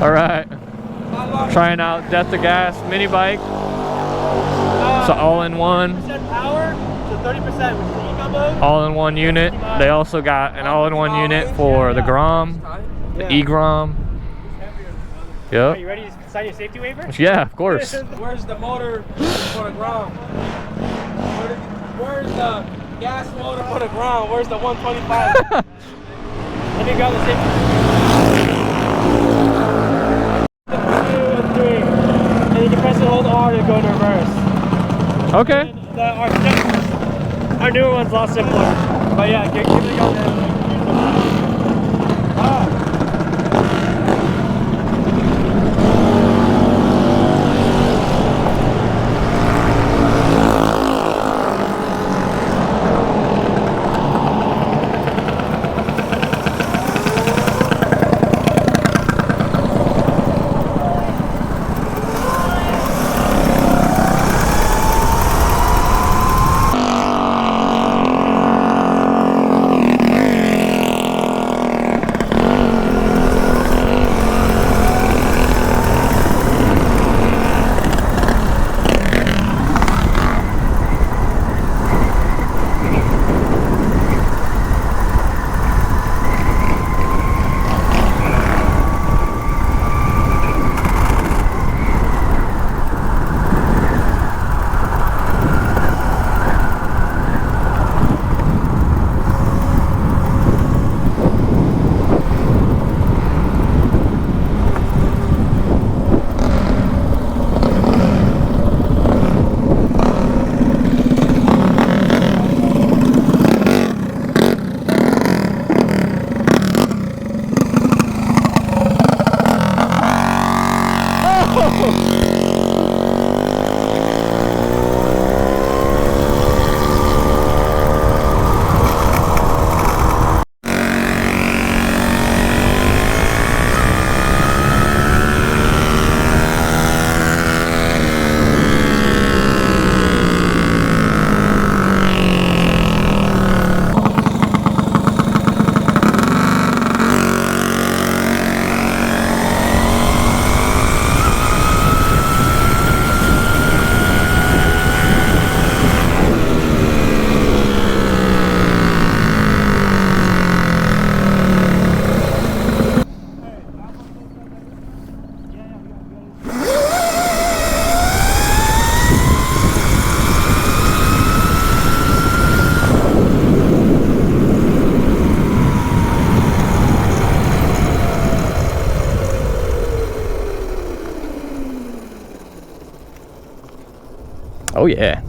All right. Trying out Death to Gas mini bike. So all-in-one. 30% power, so 30% with the eco mode. All-in-one unit. They also got an all-in-one unit for the Grom, the E-Grom. Yep. Are you ready to sign your safety waiver? Yeah, of course. Where's the motor for the Grom? Where's the gas motor for the Grom? Where's the 125? Let me grab the safety. 2 and 3. And you can press and hold R to go in reverse. Okay. Our newer one's a lot simpler. But yeah, give it a go there. Oh yeah.